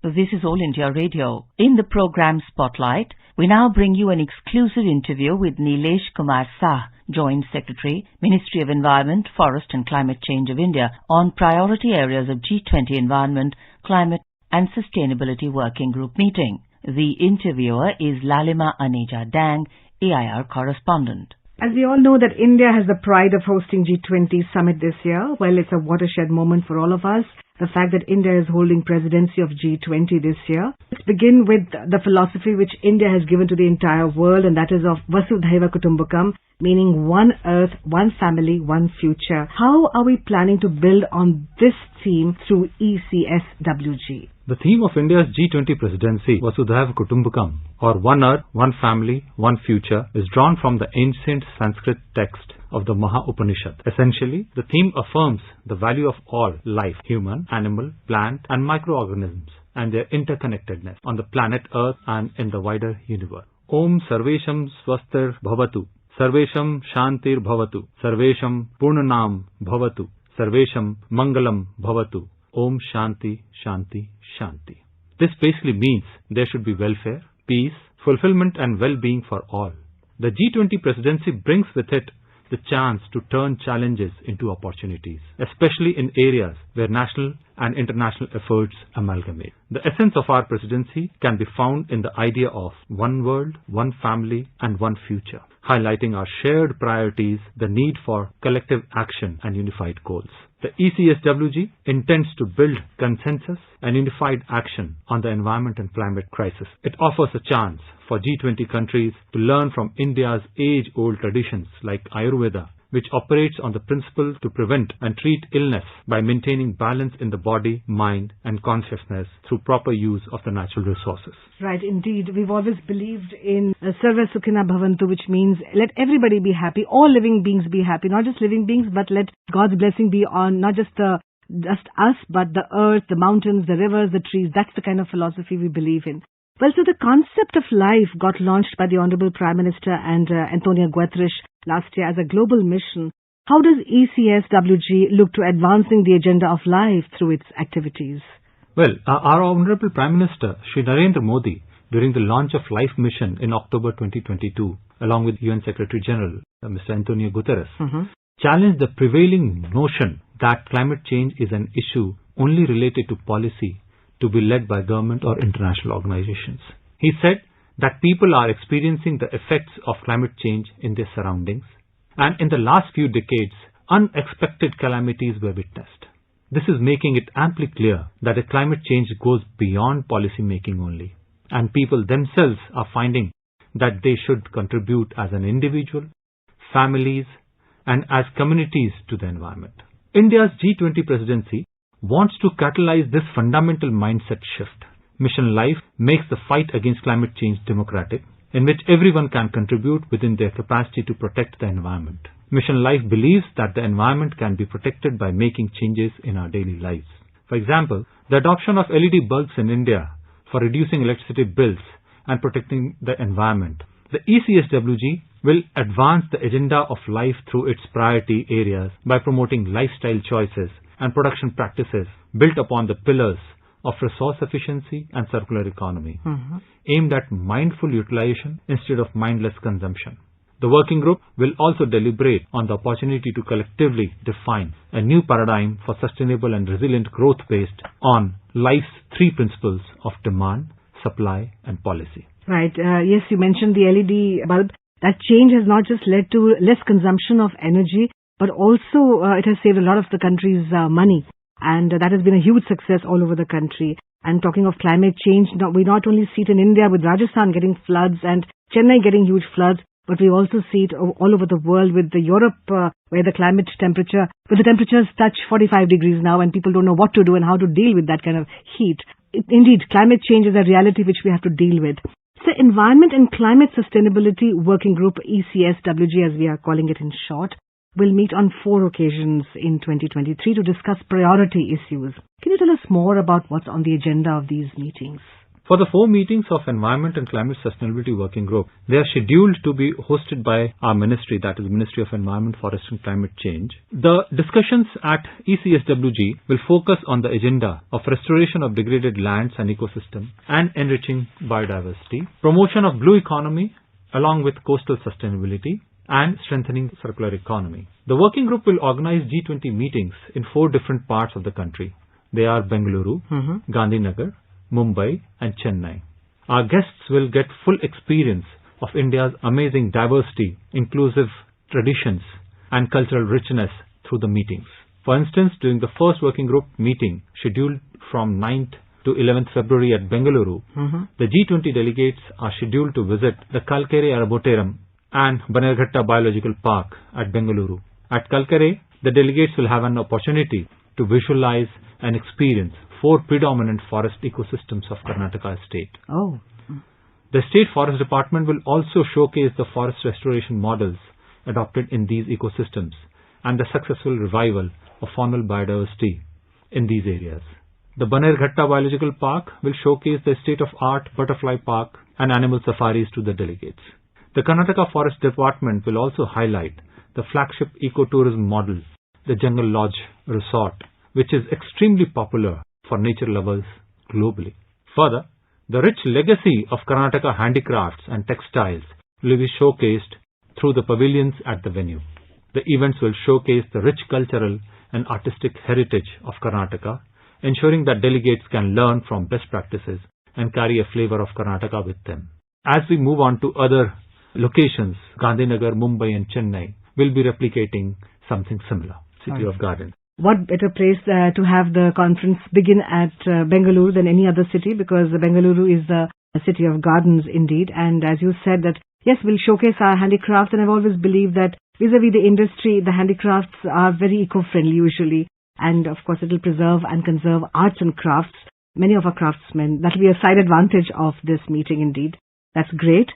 This is All India Radio. In the program Spotlight, we now bring you an exclusive interview with Nilesh Kumar Sah, Joint Secretary, Ministry of Environment, Forest and Climate Change of India, on priority areas of G20 Environment, Climate and Sustainability Working Group meeting. The interviewer is Lalima Aneja Dang, AIR correspondent. As we all know that India has the pride of hosting G20 summit this year. Well, it's a watershed moment for all of us. The fact that India is holding presidency of G20 this year. Let's begin with the philosophy which India has given to the entire world, and that is of Vasudhaiva Kutumbakam, meaning one earth, one family, one future. How are we planning to build on this theme through ECSWG? The theme of India's G20 presidency, Vasudhaiva Kutumbakam, or One Earth, One Family, One Future, is drawn from the ancient Sanskrit text of the Maha Upanishad. Essentially, the theme affirms the value of all life, human, animal, plant and microorganisms, and their interconnectedness on the planet Earth and in the wider universe. Om Sarvesham Swastir Bhavatu, Sarvesham Shantir Bhavatu, Sarvesham Purnanam Bhavatu, Sarvesham Mangalam Bhavatu. Om Shanti, Shanti, Shanti. This basically means there should be welfare, peace, fulfillment and well-being for all. The G20 presidency brings with it the chance to turn challenges into opportunities, especially in areas where national and international efforts amalgamate. The essence of our presidency can be found in the idea of one world, one family and one future, highlighting our shared priorities, the need for collective action and unified goals. The ECSWG intends to build consensus and unified action on the environment and climate crisis. It offers a chance for G20 countries to learn from India's age-old traditions like Ayurveda, which operates on the principle to prevent and treat illness by maintaining balance in the body, mind and consciousness through proper use of the natural resources. Right, indeed. We've always believed in Sarva Sukhina Bhavantu, which means let everybody be happy, all living beings be happy, not just living beings, but let God's blessing be on not just us, but the earth, the mountains, the rivers, the trees. That's the kind of philosophy we believe in. Well, so the concept of life got launched by the Honorable Prime Minister and Antonio Guterres last year as a global mission. How does ECSWG look to advancing the agenda of life through its activities? Well, our Honorable Prime Minister, Shri Narendra Modi, during the launch of Life Mission in October 2022, along with UN Secretary General, Mr. Antonio Guterres, challenged the prevailing notion that climate change is an issue only related to policy to be led by government or international organizations. He said that people are experiencing the effects of climate change in their surroundings, and in the last few decades, unexpected calamities were witnessed. This is making it amply clear that a climate change goes beyond policy making only, and people themselves are finding that they should contribute as an individual, families, and as communities to the environment. India's G20 presidency wants to catalyze this fundamental mindset shift. Mission Life makes the fight against climate change democratic, in which everyone can contribute within their capacity to protect the environment. Mission Life believes that the environment can be protected by making changes in our daily lives. For example, the adoption of LED bulbs in India for reducing electricity bills and protecting the environment. The ECSWG will advance the agenda of life through its priority areas by promoting lifestyle choices and production practices built upon the pillars of resource efficiency and circular economy, aimed at mindful utilization instead of mindless consumption. The working group will also deliberate on the opportunity to collectively define a new paradigm for sustainable and resilient growth based on life's three principles of demand, supply and policy. Right. Yes, you mentioned the LED bulb. That change has not just led to less consumption of energy, but also it has saved a lot of the country's money. And that has been a huge success all over the country. And talking of climate change, we not only see it in India with Rajasthan getting floods and Chennai getting huge floods, but we also see it all over the world with the Europe where the temperatures touch 45 degrees now and people don't know what to do and how to deal with that kind of heat. Indeed, climate change is a reality which we have to deal with. So Environment and Climate Sustainability Working Group, ECSWG as we are calling it in short, will meet on 4 occasions in 2023 to discuss priority issues. Can you tell us more about what's on the agenda of these meetings? For the 4 meetings of Environment and Climate Sustainability Working Group, they are scheduled to be hosted by our ministry, that is Ministry of Environment, Forest and Climate Change. The discussions at ECSWG will focus on the agenda of restoration of degraded lands and ecosystem and enriching biodiversity, promotion of blue economy along with coastal sustainability, and strengthening the circular economy. The working group will organize G20 meetings in 4 different parts of the country. They are Bengaluru, Gandhinagar, Mumbai and Chennai. Our guests will get full experience of India's amazing diversity, inclusive traditions and cultural richness through the meetings. For instance, during the first working group meeting scheduled from 9th to 11th February at Bengaluru, the G20 delegates are scheduled to visit the Kalkere Araboteram and Banerghatta Biological Park at Bengaluru. At Kalkere, the delegates will have an opportunity to visualize and experience 4 predominant forest ecosystems of Karnataka state. Oh. The State Forest Department will also showcase the forest restoration models adopted in these ecosystems and the successful revival of faunal biodiversity in these areas. The Banerghatta Biological Park will showcase the state-of-art butterfly park and animal safaris to the delegates. The Karnataka Forest Department will also highlight the flagship ecotourism model, the Jungle Lodge Resort, which is extremely popular for nature lovers globally. Further, the rich legacy of Karnataka handicrafts and textiles will be showcased through the pavilions at the venue. The events will showcase the rich cultural and artistic heritage of Karnataka, ensuring that delegates can learn from best practices and carry a flavor of Karnataka with them. As we move on to other locations, Gandhinagar, Mumbai and Chennai will be replicating something similar, City of Gardens. What better place to have the conference begin at Bengaluru than any other city, because Bengaluru is the city of gardens indeed. And as you said that, yes, we'll showcase our handicrafts, and I've always believed that vis-a-vis the industry, the handicrafts are very eco-friendly usually. And of course, it will preserve and conserve arts and crafts. Many of our craftsmen, that will be a side advantage of this meeting indeed. That's great.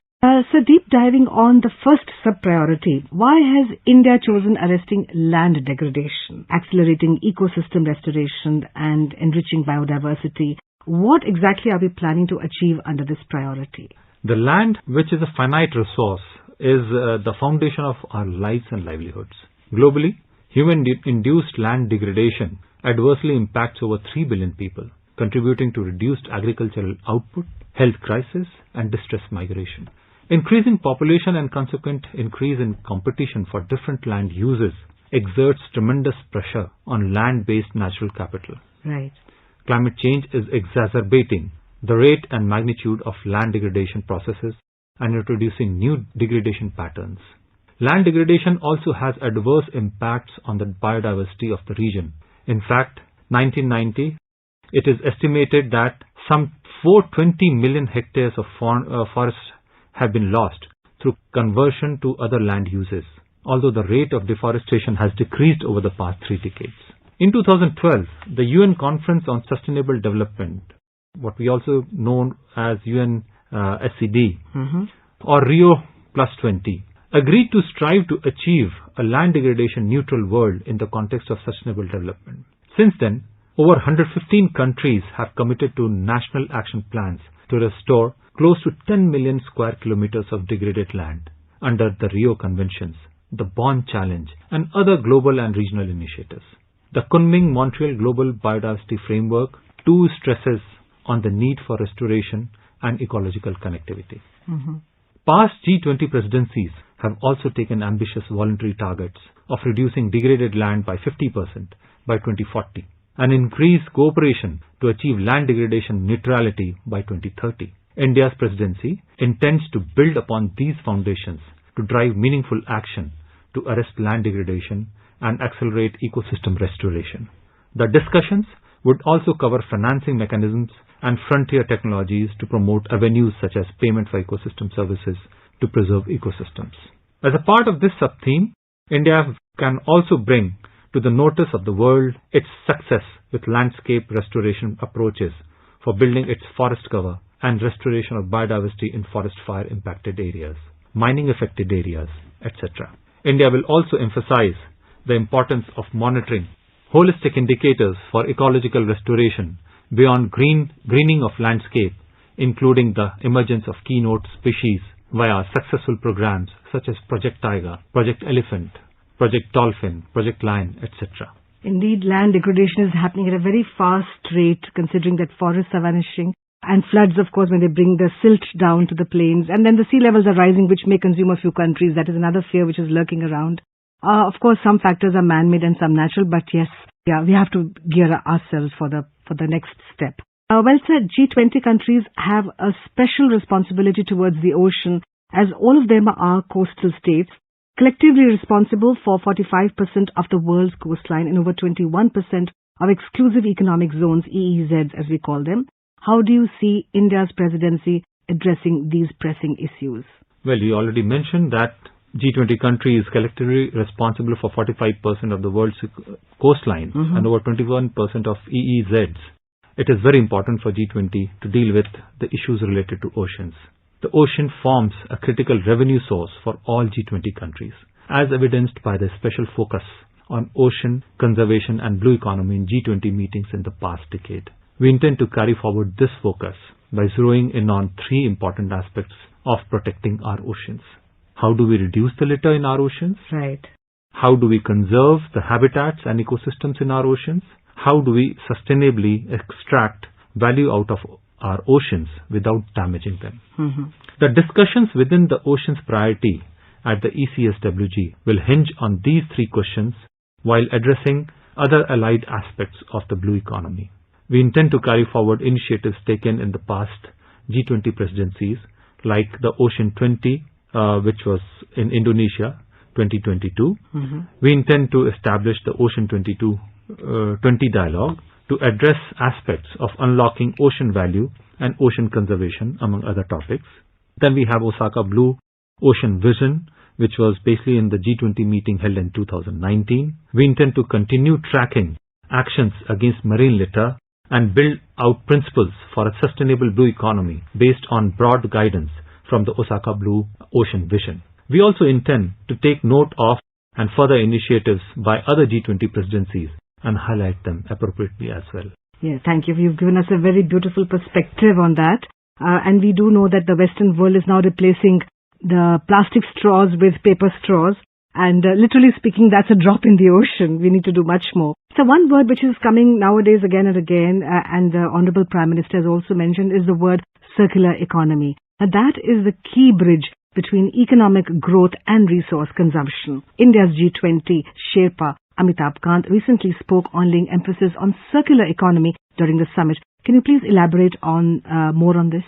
So deep diving on the first sub-priority, why has India chosen arresting land degradation, accelerating ecosystem restoration and enriching biodiversity? What exactly are we planning to achieve under this priority? The land, which is a finite resource, is the foundation of our lives and livelihoods. Globally, human-induced land degradation adversely impacts over 3 billion people, contributing to reduced agricultural output, health crisis and distress migration. Increasing population and consequent increase in competition for different land uses exerts tremendous pressure on land-based natural capital. Right. Climate change is exacerbating the rate and magnitude of land degradation processes and introducing new degradation patterns. Land degradation also has adverse impacts on the biodiversity of the region. In fact, 1990, it is estimated that some 420 million hectares of forests have been lost through conversion to other land uses, although the rate of deforestation has decreased over the past 3 decades. In 2012, the UN Conference on Sustainable Development, what we also know as UN SCD, or Rio+20, agreed to strive to achieve a land degradation neutral world in the context of sustainable development. Since then, over 115 countries have committed to national action plans to restore close to 10 million square kilometers of degraded land under the Rio Conventions, the Bonn Challenge, and other global and regional initiatives. The Kunming-Montreal Global Biodiversity Framework too stresses on the need for restoration and ecological connectivity. Past G20 presidencies have also taken ambitious voluntary targets of reducing degraded land by 50% by 2040 and increase cooperation to achieve land degradation neutrality by 2030. India's presidency intends to build upon these foundations to drive meaningful action to arrest land degradation and accelerate ecosystem restoration. The discussions would also cover financing mechanisms and frontier technologies to promote avenues such as payment for ecosystem services to preserve ecosystems. As a part of this sub-theme, India can also bring to the notice of the world its success with landscape restoration approaches for building its forest cover and restoration of biodiversity in forest fire impacted areas, mining affected areas, etc. India will also emphasize the importance of monitoring holistic indicators for ecological restoration beyond greening of landscape, including the emergence of keynote species via successful programs such as Project Tiger, Project Elephant, Project Dolphin, Project Lion, etc. Indeed, land degradation is happening at a very fast rate, considering that forests are vanishing, and floods, of course, when they bring the silt down to the plains, and then the sea levels are rising, which may consume a few countries. That is another fear which is lurking around. Of course, some factors are man-made and some natural, but yes, we have to gear ourselves for the next step. Well said. G20 countries have a special responsibility towards the ocean, as all of them are coastal states, collectively responsible for 45% of the world's coastline and over 21% of exclusive economic zones, EEZs as we call them. How do you see India's presidency addressing these pressing issues? Well, you already mentioned that G20 country is collectively responsible for 45% of the world's coastline and over 21% of EEZs. It is very important for G20 to deal with the issues related to oceans. The ocean forms a critical revenue source for all G20 countries, as evidenced by the special focus on ocean conservation and blue economy in G20 meetings in the past decade. We intend to carry forward this focus by zeroing in on three important aspects of protecting our oceans. How do we reduce the litter in our oceans? Right. How do we conserve the habitats and ecosystems in our oceans? How do we sustainably extract value out of our oceans without damaging them? The discussions within the oceans priority at the ECSWG will hinge on these three questions while addressing other allied aspects of the blue economy. We intend to carry forward initiatives taken in the past G20 presidencies like the Ocean 20, which was in Indonesia 2022. We intend to establish the Ocean 20 dialogue to address aspects of unlocking ocean value and ocean conservation, among other topics. Then we have Osaka Blue Ocean Vision, which was basically in the G20 meeting held in 2019. We intend to continue tracking actions against marine litter and build out principles for a sustainable blue economy based on broad guidance from the Osaka Blue Ocean Vision. We also intend to take note of and further initiatives by other G20 presidencies and highlight them appropriately as well. Yeah, thank you. You've given us a very beautiful perspective on that. And we do know that the Western world is now replacing the plastic straws with paper straws. And literally speaking, that's a drop in the ocean. We need to do much more. So one word which is coming nowadays again and again, and the Honorable Prime Minister has also mentioned, is the word circular economy. And that is the key bridge between economic growth and resource consumption. India's G20 Sherpa Amitabh Kant recently spoke on laying emphasis on circular economy during the summit. Can you please elaborate on more on this?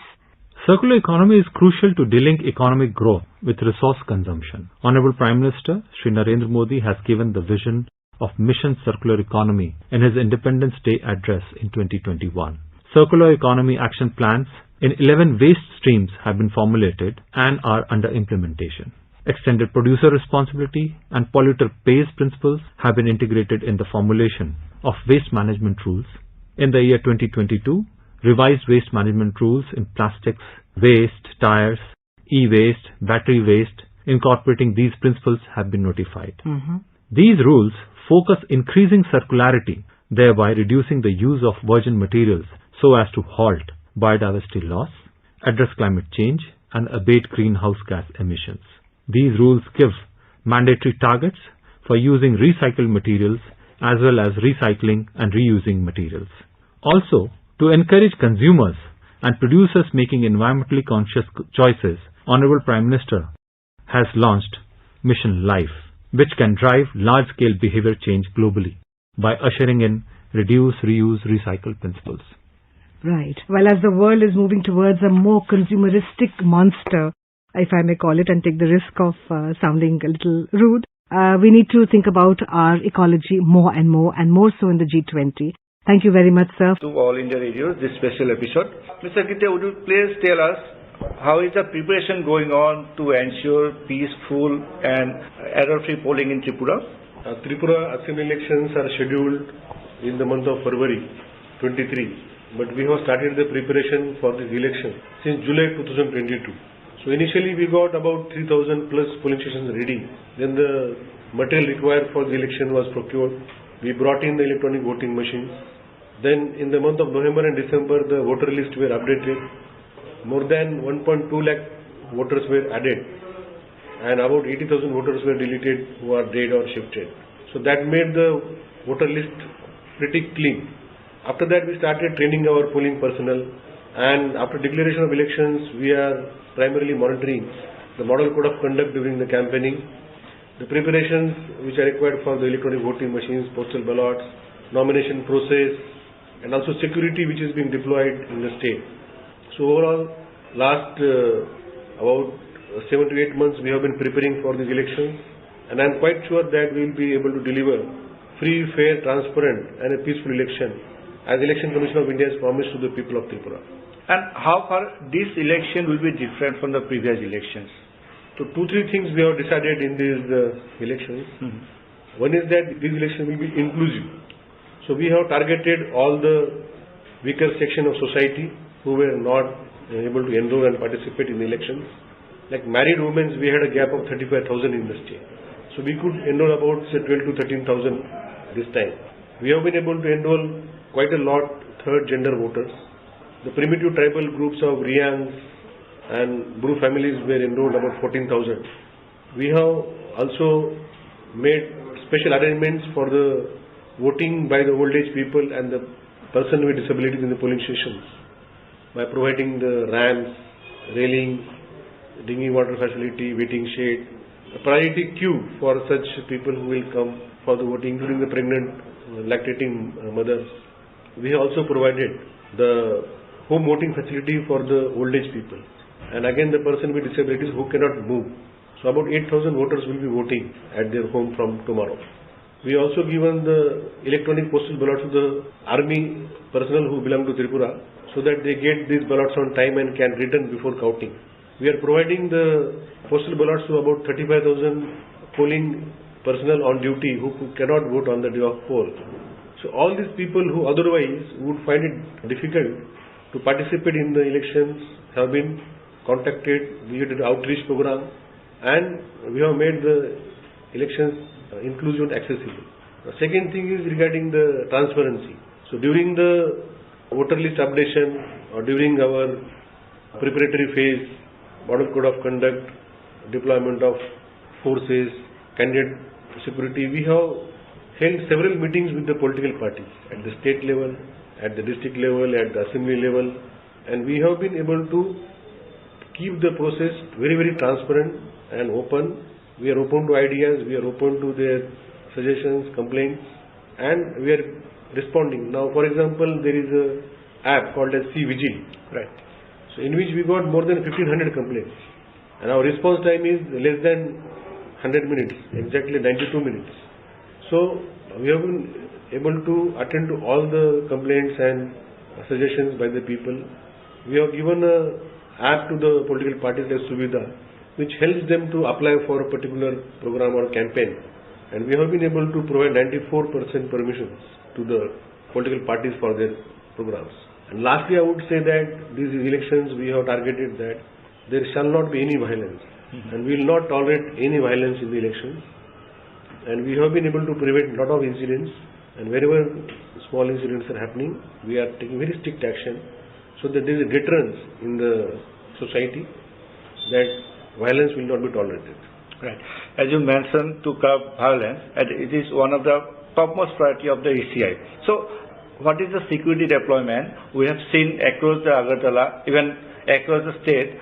Circular economy is crucial to de-link economic growth with resource consumption. Honorable Prime Minister Shri Narendra Modi has given the vision of Mission Circular Economy in his Independence Day address in 2021. Circular economy action plans in 11 waste streams have been formulated and are under implementation. Extended producer responsibility and polluter pays principles have been integrated in the formulation of waste management rules. In the year 2022, revised waste management rules in plastics, waste, tires, e-waste, battery waste, incorporating these principles have been notified. These rules focus increasing circularity, thereby reducing the use of virgin materials so as to halt biodiversity loss, address climate change, and abate greenhouse gas emissions. These rules give mandatory targets for using recycled materials as well as recycling and reusing materials. Also, to encourage consumers and producers making environmentally conscious choices, Honorable Prime Minister has launched Mission Life, which can drive large-scale behavior change globally by ushering in reduce, reuse, recycle principles. Right. Well, as the world is moving towards a more consumeristic monster, if I may call it, and take the risk of sounding a little rude, we need to think about our ecology more and more so in the G20. Thank you very much, sir. To All India Radio, this special episode. Mr. Gite, would you please tell us how is the preparation going on to ensure peaceful and error-free polling in Tripura? Tripura Assembly elections are scheduled in the month of February 23, but we have started the preparation for this election since July 2022. So initially we got about 3,000 plus polling stations ready. Then the material required for the election was procured. We brought in the electronic voting machines. Then in the month of November and December the voter lists were updated. more than 1.2 lakh voters were added and about 80,000 voters were deleted who are dead or shifted. So that made the voter list pretty clean. After that we started training our polling personnel, and after declaration of elections we are primarily monitoring the model code of conduct during the campaigning, the preparations which are required for the electronic voting machines, postal ballots, nomination process, and also security which is being deployed in the state. So overall, last about 7 to 8 months we have been preparing for these elections, and I am quite sure that we will be able to deliver free, fair, transparent and a peaceful election as Election Commission of India has promised to the people of Tripura. And how far this election will be different from the previous elections? So 2-3 things we have decided in these elections. One is that this election will be inclusive. So we have targeted all the weaker section of society who were not able to enroll and participate in the elections. Like married women, we had a gap of 35,000 in the state. So we could enroll about say 12 to 13,000 this time. We have been able to enroll quite a lot third gender voters. The primitive tribal groups of Rians and Bru families were enrolled about 14,000. We have also made special arrangements for the voting by the old age people and the person with disabilities in the polling stations by providing the ramps, railing, drinking water facility, waiting shade, a priority queue for such people who will come for the voting, including the pregnant, lactating mothers. We have also provided the home voting facility for the old age people, and again the person with disabilities who cannot move. So about 8,000 voters will be voting at their home from tomorrow. We also given the electronic postal ballots to the army personnel who belong to Tripura, so that they get these ballots on time and can return before counting. We are providing the postal ballots to about 35,000 polling personnel on duty who cannot vote on the day of poll. So all these people who otherwise would find it difficult to participate in the elections have been contacted. We did an outreach program, and we have made the elections inclusive and accessible. The second thing is regarding the transparency. So during the voter list updation or during our preparatory phase, model code of conduct, deployment of forces, candidate security, we have held several meetings with the political parties at the state level, at the district level, at the assembly level, and we have been able to keep the process very, very transparent and open. We are open to ideas, we are open to their suggestions, complaints, and we are responding. Now, for example, there is an app called as C-Vigil, right? So, in which we got more than 1,500 complaints, and our response time is less than 100 minutes, exactly 92 minutes. So, we have been able to attend to all the complaints and suggestions by the people. We have given an app to the political parties as Suvidha, which helps them to apply for a particular program or campaign. And we have been able to provide 94% permissions to the political parties for their programs. And lastly, I would say that these elections we have targeted that there shall not be any violence. And we will not tolerate any violence in the elections. And we have been able to prevent a lot of incidents. And wherever small incidents are happening, we are taking very strict action so that there is a deterrence in the society that violence will not be tolerated. Right. As you mentioned, to curb violence, and it is one of the topmost priority of the ECI. So, what is the security deployment? We have seen across the Agartala, even across the state,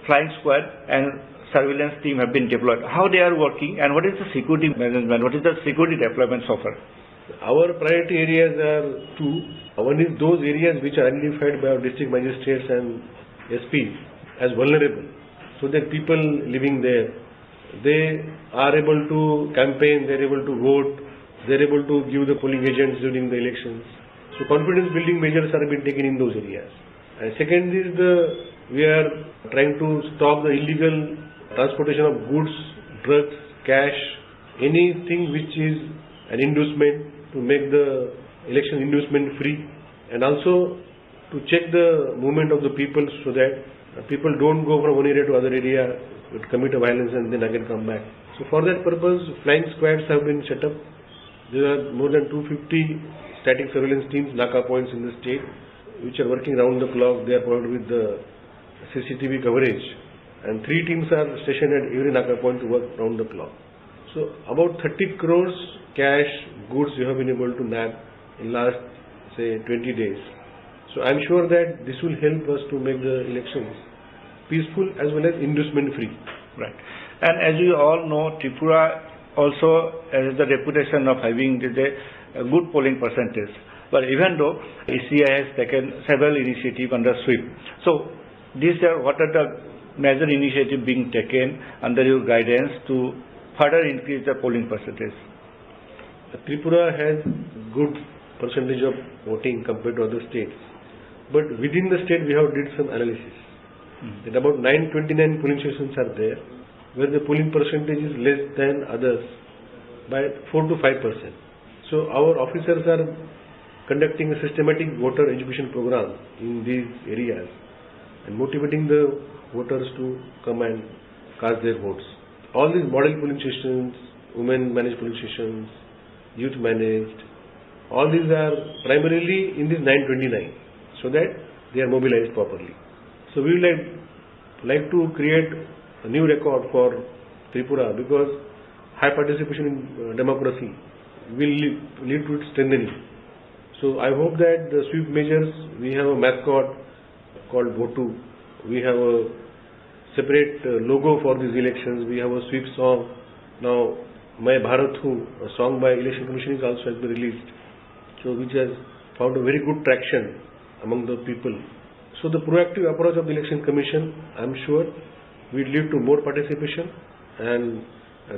flying squad and surveillance team have been deployed. How they are working, and what is the security management? What is the security deployment so far? Our priority areas are two. One is those areas which are identified by our district magistrates and SPs as vulnerable, so that people living there, they are able to campaign, they are able to vote, they are able to give the polling agents during the elections. So confidence building measures are being taken in those areas. And second is we are trying to stop the illegal transportation of goods, drugs, cash, anything which is an inducement to make the election inducement free, and also to check the movement of the people so that people don't go from one area to other area, commit a violence and then again come back. So for that purpose, flying squads have been set up. There are more than 250 static surveillance teams, Naka points in the state, which are working round the clock. They are provided with the CCTV coverage, and 3 teams are stationed at every Naka point to work round the clock. So about 30 crores cash goods we have been able to nab in last say 20 days. So I'm sure that this will help us to make the elections peaceful as well as inducement free. Right. And as you all know, Tripura also has the reputation of having a good polling percentage. But even though ECI has taken several initiatives under sweep, so this year what are the major initiatives being taken under your guidance to further increase the polling percentage? Tripura has good percentage of voting compared to other states. But within the state we have did some analysis. That about 929 polling stations are there where the polling percentage is less than others by 4 to 5%. So our officers are conducting a systematic voter education program in these areas and motivating the voters to come and cast their votes. All these model polling stations, women managed polling stations, youth managed, all these are primarily in this 929 so that they are mobilized properly. So we would like to create a new record for Tripura because high participation in democracy will lead to its strengthening. So I hope that the sweep measures, we have a mascot called Votu, we have a separate logo for these elections, we have a sweep song. Now Main Bharat Hu, a song by Election Commission is also has been released, so which has found a very good traction among the people. So the proactive approach of the Election Commission, I am sure, will lead to more participation and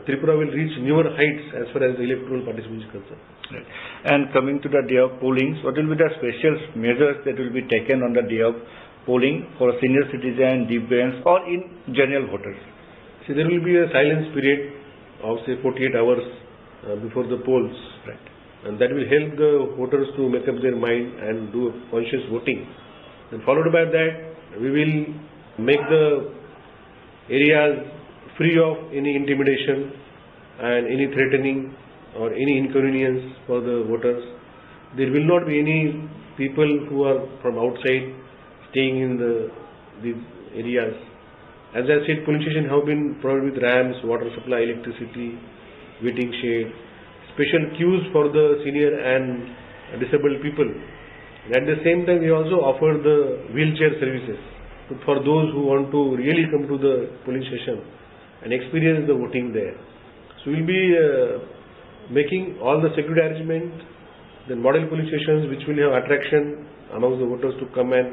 Tripura will reach newer heights as far as the electoral participation is concerned. Right. And coming to the day of polling, what will be the special measures that will be taken on the day of polling for senior citizen, divyans or in general voters? See, there will be a silence period of say 48 hours before the polls. Right. And that will help the voters to make up their mind and do conscious voting. And followed by that, we will make the areas free of any intimidation and any threatening or any inconvenience for the voters. There will not be any people who are from outside staying in these areas. As I said, polling stations have been provided with ramps, water supply, electricity, waiting shade, special queues for the senior and disabled people. And at the same time, we also offer the wheelchair services for those who want to really come to the polling station and experience the voting there. So we will be making all the security arrangements, the model polling stations which will have attraction amongst the voters to come and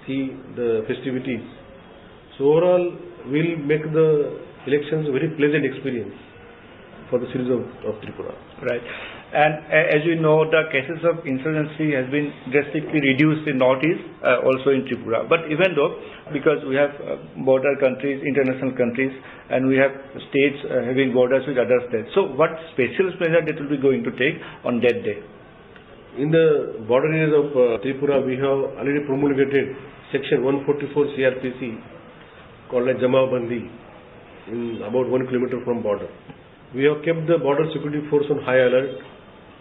see the festivities. So overall, we will make the elections a very pleasant experience for the citizens of Tripura. Right. And as you know, the cases of insurgency has been drastically reduced in Northeast, also in Tripura. But even though, because we have border countries, international countries, and we have states having borders with other states. So what special measure that will be going to take on that day? In the border areas of Tripura, we have already promulgated Section 144 CRPC called as Jamabandi in about 1 kilometer from border. We have kept the border security force on high alert.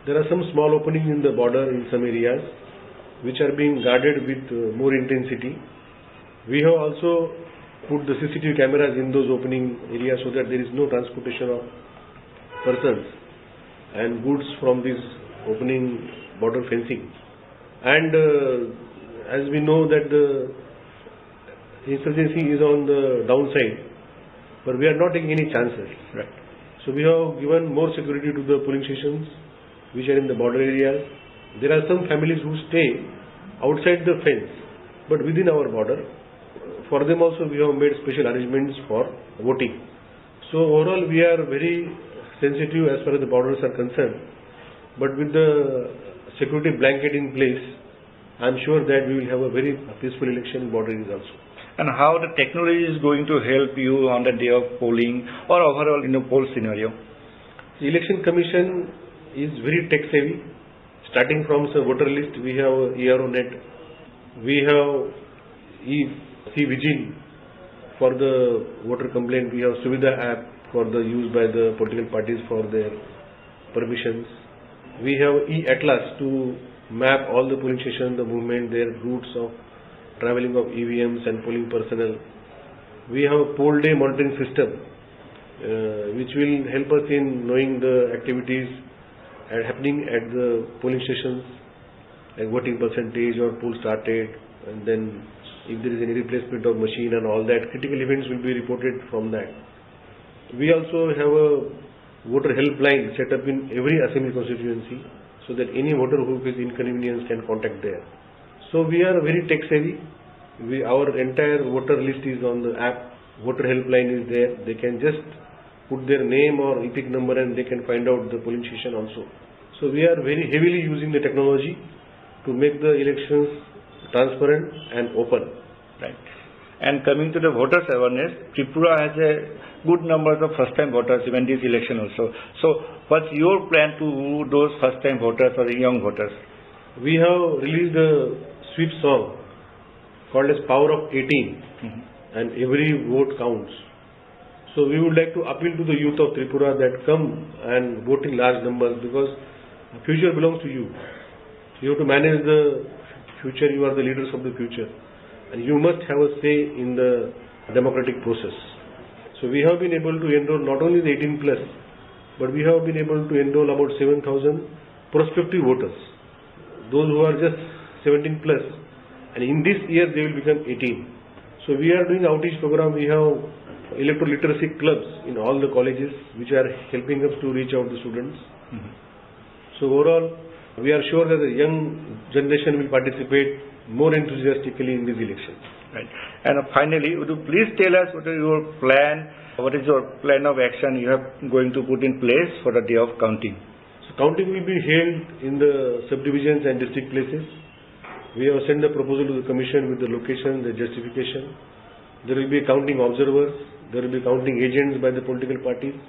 There are some small openings in the border in some areas which are being guarded with more intensity. We have also put the CCTV cameras in those opening areas so that there is no transportation of persons and goods from this opening border fencing. And as we know that the insurgency is on the downside, but we are not taking any chances. Right. So we have given more security to the polling stations which are in the border areas. There are some families who stay outside the fence but within our border. For them also we have made special arrangements for voting. So overall we are very sensitive as far as the borders are concerned. But with the security blanket in place, I am sure that we will have a very peaceful election in border areas also. And how the technology is going to help you on the day of polling or overall in the poll scenario? The Election Commission is very tech savvy. Starting from the voter list, we have ERO-net, we have e-Vigil for the voter complaint, we have Suvidha app for the use by the political parties for their permissions. We have e-Atlas to map all the polling stations, the movement, their routes of traveling of EVMs and polling personnel. We have a poll day monitoring system which will help us in knowing the activities happening at the polling stations, like voting percentage or poll started, and then if there is any replacement of machine and all that, critical events will be reported from that. We also have a voter helpline set up in every assembly constituency so that any voter who faces inconvenience can contact there. So we are very tech savvy. Our entire voter list is on the app. Voter helpline is there. They can just put their name or EPIC number and they can find out the polling station also. So we are very heavily using the technology to make the elections transparent and open. Right. And coming to the voters awareness, Tripura has a good number of first-time voters even this election also. So what's your plan to those first-time voters or young voters? We have released a sweep song called as Power of 18 and every vote counts. So we would like to appeal to the youth of Tripura that come and vote in large numbers, because the future belongs to you. You have to manage the future. You are the leaders of the future, and you must have a say in the democratic process. So we have been able to enroll not only the 18 plus, but we have been able to enroll about 7,000 prospective voters, those who are just 17 plus, and in this year they will become 18. So we are doing outreach program. We have electoral literacy clubs in all the colleges which are helping us to reach out to students. So overall, we are sure that the young generation will participate more enthusiastically in these elections. Right. And finally, would you please tell us what is your plan? What is your plan of action you are going to put in place for the day of counting? So counting will be held in the subdivisions and district places. We have sent the proposal to the commission with the location, the justification. There will be counting observers. There will be counting agents by the political parties.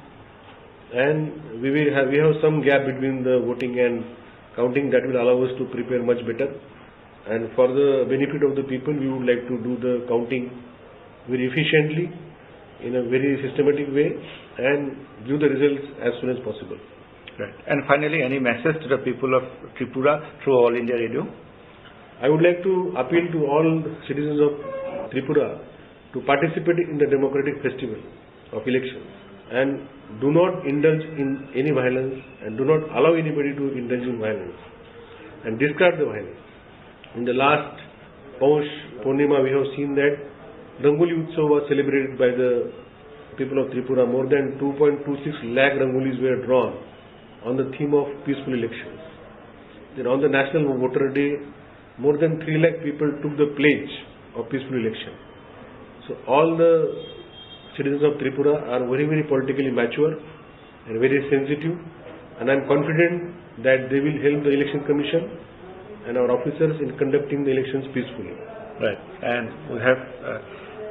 And we have some gap between the voting and counting that will allow us to prepare much better. And for the benefit of the people, we would like to do the counting very efficiently, in a very systematic way, and give the results as soon as possible. Right. And finally, any message to the people of Tripura through All India Radio? I would like to appeal to all citizens of Tripura to participate in the democratic festival of elections, and do not indulge in any violence, and do not allow anybody to indulge in violence, and discard the violence. In the last Paush Purnima, we have seen that Rangoli Utsav was celebrated by the people of Tripura. More than 2.26 lakh Rangolis were drawn on the theme of peaceful elections. Then on the National Voter Day, more than 3 lakh people took the pledge of peaceful election. So all the citizens of Tripura are very, very politically mature and very sensitive, and I am confident that they will help the Election Commission and our officers in conducting the elections peacefully. Right. And we have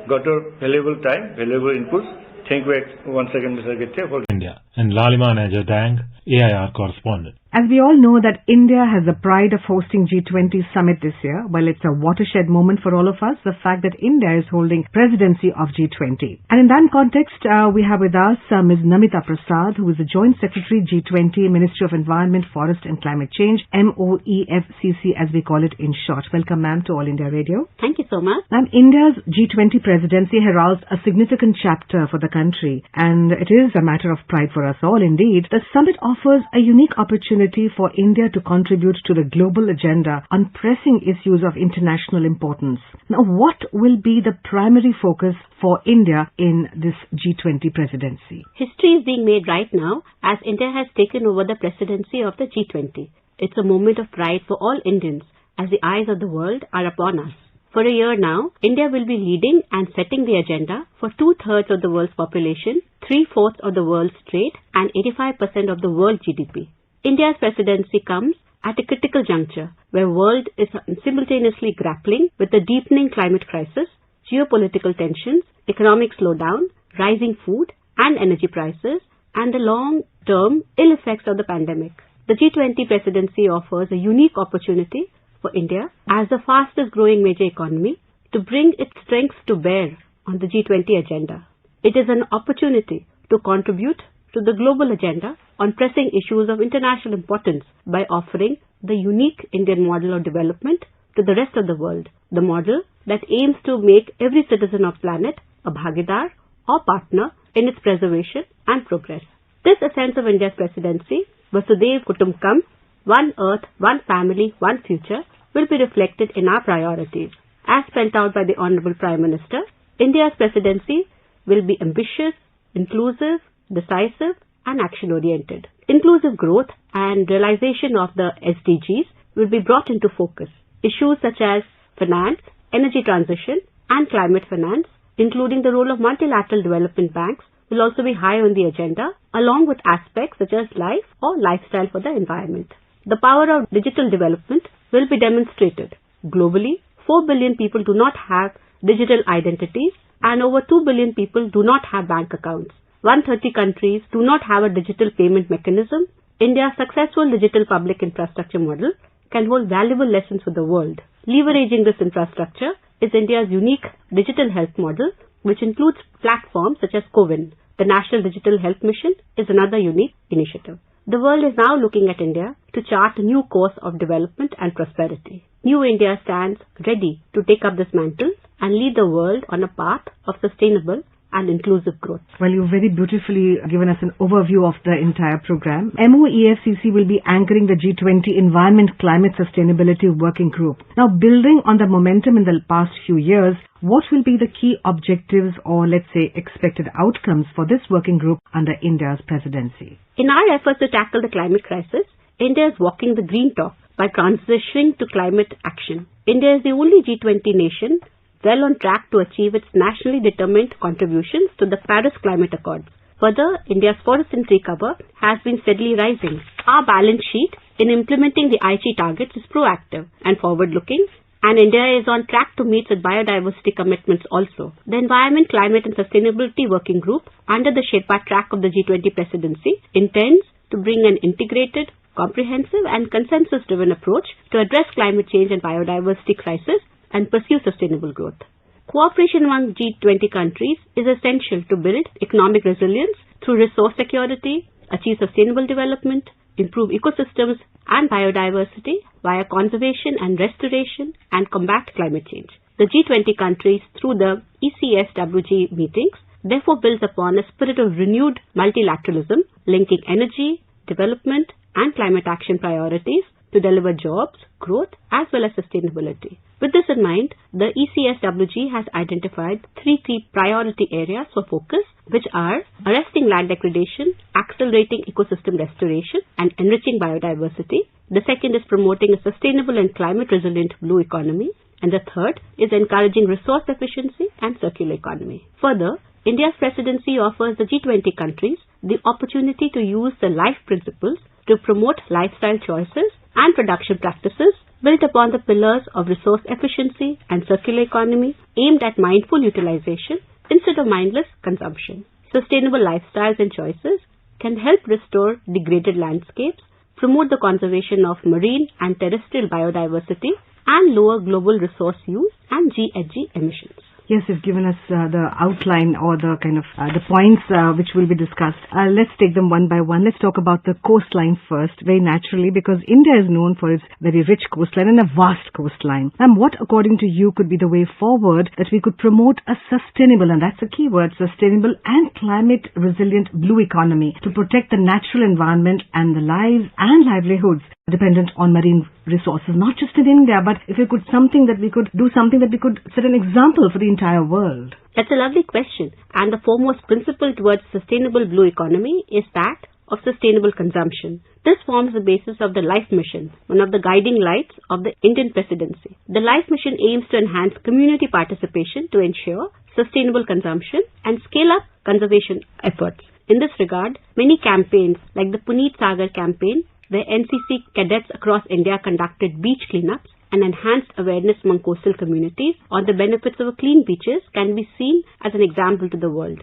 got a valuable time, valuable inputs. Thank you once again, Mr. Gitya, for India. And Lalima Najadang, AIR correspondent. As we all know that India has the pride of hosting G20 summit this year, well, it's a watershed moment for all of us, the fact that India is holding presidency of G20. And in that context, we have with us Ms. Namita Prasad, who is the Joint Secretary, G20, Ministry of Environment, Forest and Climate Change, MOEFCC as we call it in short. Welcome, ma'am, to All India Radio. Thank you so much. Ma'am, India's G20 presidency heralds a significant chapter for the country, and it is a matter of pride for us all indeed. The summit offers a unique opportunity for India to contribute to the global agenda on pressing issues of international importance. Now, what will be the primary focus for India in this G20 presidency? History is being made right now as India has taken over the presidency of the G20. It's a moment of pride for all Indians as the eyes of the world are upon us. For a year now, India will be leading and setting the agenda for 2/3 of the world's population, 3/4 of the world's trade, and 85% of the world GDP. India's presidency comes at a critical juncture where the world is simultaneously grappling with the deepening climate crisis, geopolitical tensions, economic slowdown, rising food and energy prices, and the long-term ill effects of the pandemic. The G20 presidency offers a unique opportunity for India as the fastest growing major economy to bring its strengths to bear on the G20 agenda. It is an opportunity to contribute to the global agenda on pressing issues of international importance by offering the unique Indian model of development to the rest of the world, the model that aims to make every citizen of planet a bhagidar or partner in its preservation and progress. This essence of India's presidency, Vasudev Kutumbakam, one earth, one family, one future, will be reflected in our priorities. As spelled out by the Honorable Prime Minister, India's presidency will be ambitious, inclusive, decisive and action-oriented. Inclusive growth and realization of the SDGs will be brought into focus. Issues such as finance, energy transition and climate finance, including the role of multilateral development banks, will also be high on the agenda, along with aspects such as life or lifestyle for the environment. The power of digital development will be demonstrated. Globally, 4 billion people do not have digital identities and over 2 billion people do not have bank accounts. 130 countries do not have a digital payment mechanism. India's successful digital public infrastructure model can hold valuable lessons for the world. Leveraging this infrastructure is India's unique digital health model, which includes platforms such as CoWIN. The National Digital Health Mission is another unique initiative. The world is now looking at India to chart a new course of development and prosperity. New India stands ready to take up this mantle and lead the world on a path of sustainable and inclusive growth. Well, you've very beautifully given us an overview of the entire program. MOEFCC will be anchoring the G20 Environment Climate Sustainability Working Group. Now, building on the momentum in the past few years, what will be the key objectives or, let's say, expected outcomes for this working group under India's presidency? In our efforts to tackle the climate crisis, India is walking the green talk by transitioning to climate action. India is the only G20 nation well on track to achieve its nationally determined contributions to the Paris Climate Accords. Further, India's forest and tree cover has been steadily rising. Our balance sheet in implementing the Aichi targets is proactive and forward-looking, and India is on track to meet its biodiversity commitments also. The Environment, Climate and Sustainability Working Group, under the Sherpa track of the G20 presidency, intends to bring an integrated, comprehensive and consensus-driven approach to address climate change and biodiversity crisis and pursue sustainable growth. Cooperation among G20 countries is essential to build economic resilience through resource security, achieve sustainable development, improve ecosystems and biodiversity via conservation and restoration, and combat climate change. The G20 countries, through the ECSWG meetings, therefore builds upon a spirit of renewed multilateralism, linking energy, development and climate action priorities to deliver jobs, growth as well as sustainability. With this in mind, the ECSWG has identified 3 key priority areas for focus, which are arresting land degradation, accelerating ecosystem restoration and enriching biodiversity. The second is promoting a sustainable and climate-resilient blue economy. And the third is encouraging resource efficiency and circular economy. Further, India's presidency offers the G20 countries the opportunity to use the LIFE principles to promote lifestyle choices and production practices built upon the pillars of resource efficiency and circular economy aimed at mindful utilization instead of mindless consumption. Sustainable lifestyles and choices can help restore degraded landscapes, promote the conservation of marine and terrestrial biodiversity, and lower global resource use and GHG emissions. Yes, you've given us the outline or the kind of the points which will be discussed. Let's take them one by one. Let's talk about the coastline first, very naturally, because India is known for its very rich coastline and a vast coastline. And what, according to you, could be the way forward that we could promote a sustainable, and that's a key word, sustainable and climate-resilient blue economy to protect the natural environment and the lives and livelihoods dependent on marine resources, not just in India, but if we could something that we could do something that we could set an example for the entire world? That's a lovely question. And the foremost principle towards sustainable blue economy is that of sustainable consumption. This forms the basis of the LIFE mission, one of the guiding lights of the Indian presidency. The LIFE mission aims to enhance community participation to ensure sustainable consumption and scale up conservation efforts. In this regard, many campaigns like the Puneet Sagar campaign, where NCC cadets across India conducted beach cleanups and enhanced awareness among coastal communities on the benefits of clean beaches, can be seen as an example to the world.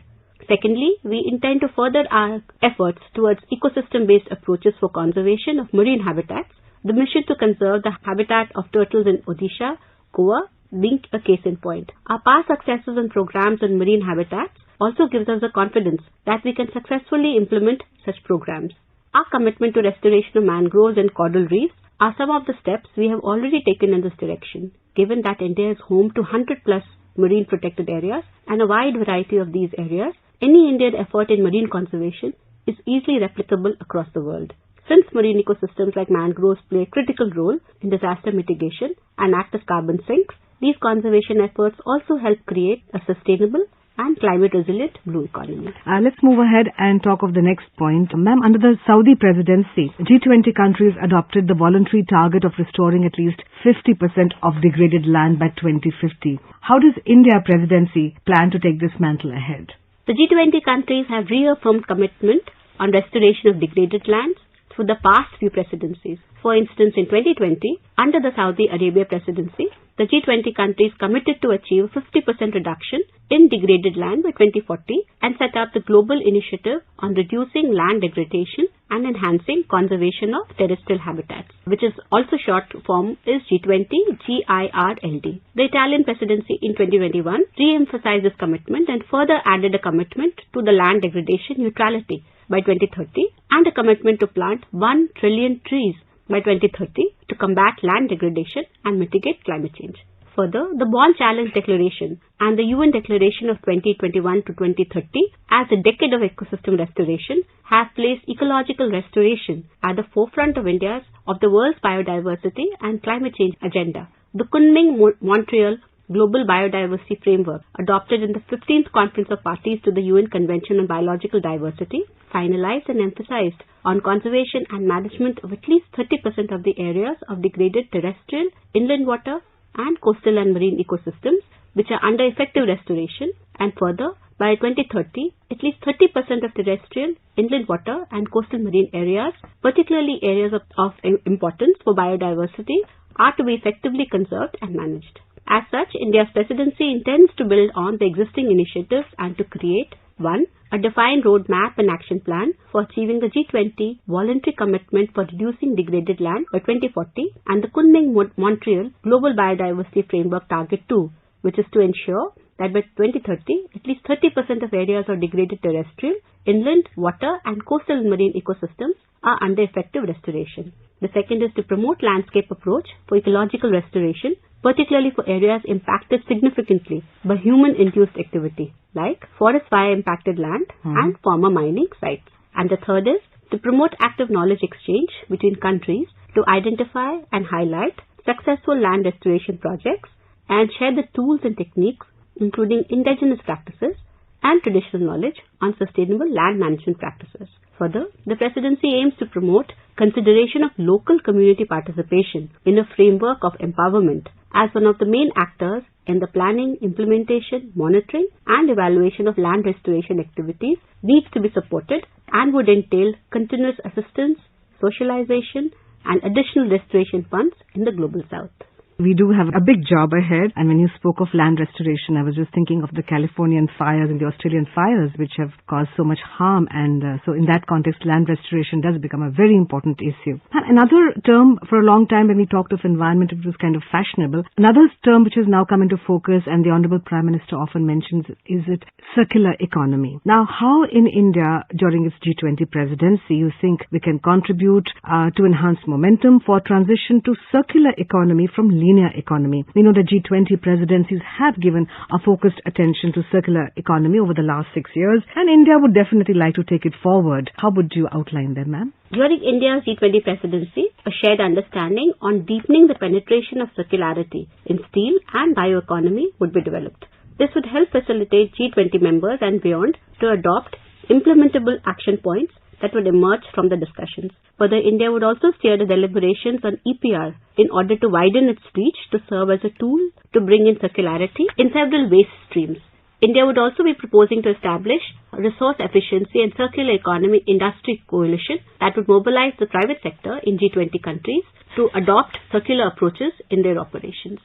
Secondly, we intend to further our efforts towards ecosystem-based approaches for conservation of marine habitats, the mission to conserve the habitat of turtles in Odisha, Goa, being a case in point. Our past successes and programs on marine habitats also gives us the confidence that we can successfully implement such programs. Our commitment to restoration of mangroves and coral reefs are some of the steps we have already taken in this direction. given that India is home to 100 plus marine protected areas and a wide variety of these areas, any Indian effort in marine conservation is easily replicable across the world. Since marine ecosystems like mangroves play a critical role in disaster mitigation and act as carbon sinks, these conservation efforts also help create a sustainable and climate-resilient blue economy. Let's move ahead and talk of the next point. Ma'am, under the Saudi presidency, G20 countries adopted the voluntary target of restoring at least 50% of degraded land by 2050. How does India presidency plan to take this mantle ahead? The G20 countries have reaffirmed commitment on restoration of degraded lands through the past few presidencies. For instance, in 2020, under the Saudi Arabia presidency, the G20 countries committed to achieve 50% reduction in degraded land by 2040 and set up the global initiative on reducing land degradation and enhancing conservation of terrestrial habitats, which is also short form is G20 GIRLD. The Italian presidency in 2021 re-emphasized this commitment and further added a commitment to the land degradation neutrality by 2030 and a commitment to plant 1 trillion trees by 2030 to combat land degradation and mitigate climate change. Further, the Bonn Challenge Declaration and the UN Declaration of 2021 to 2030 as a decade of ecosystem restoration have placed ecological restoration at the forefront of the world's biodiversity and climate change agenda. The Kunming-Montreal Global Biodiversity Framework, adopted in the 15th Conference of Parties to the UN Convention on Biological Diversity, finalized and emphasized on conservation and management of at least 30% of the areas of degraded terrestrial, inland water, and coastal and marine ecosystems, which are under effective restoration, and further, by 2030, at least 30% of terrestrial, inland water, and coastal marine areas, particularly areas of importance for biodiversity, are to be effectively conserved and managed. As such, India's presidency intends to build on the existing initiatives and to create 1. A defined roadmap and action plan for achieving the G20 voluntary commitment for reducing degraded land by 2040 and the Kunming-Montreal Global Biodiversity Framework Target 2, which is to ensure that by 2030, at least 30% of areas of degraded terrestrial, inland, water, and coastal and marine ecosystems are under effective restoration. The second is to promote landscape approach for ecological restoration, particularly for areas impacted significantly by human-induced activity, like forest fire-impacted land and former mining sites. And the third is to promote active knowledge exchange between countries to identify and highlight successful land restoration projects and share the tools and techniques, including indigenous practices and traditional knowledge on sustainable land management practices. Further, the presidency aims to promote consideration of local community participation in a framework of empowerment as one of the main actors in the planning, implementation, monitoring, and evaluation of land restoration activities needs to be supported and would entail continuous assistance, socialization, and additional restoration funds in the Global South. We do have a big job ahead, and when you spoke of land restoration, I was just thinking of the Californian fires and the Australian fires, which have caused so much harm, and so in that context, land restoration does become a very important issue. And another term, for a long time when we talked of environment, it was kind of fashionable. Another term which has now come into focus, and the Honorable Prime Minister often mentions, is it circular economy. Now, how in India, during its G20 presidency, you think we can contribute to enhance momentum for transition to circular economy from linear economy? We know that G20 presidencies have given a focused attention to circular economy over the last 6 years, and India would definitely like to take it forward. How would you outline them, ma'am? During India's G20 presidency, a shared understanding on deepening the penetration of circularity in steel and bioeconomy would be developed. This would help facilitate G20 members and beyond to adopt implementable action points that would emerge from the discussions. Further, India would also steer the deliberations on EPR in order to widen its reach to serve as a tool to bring in circularity in several waste streams. India would also be proposing to establish a resource efficiency and circular economy industry coalition that would mobilize the private sector in G20 countries to adopt circular approaches in their operations.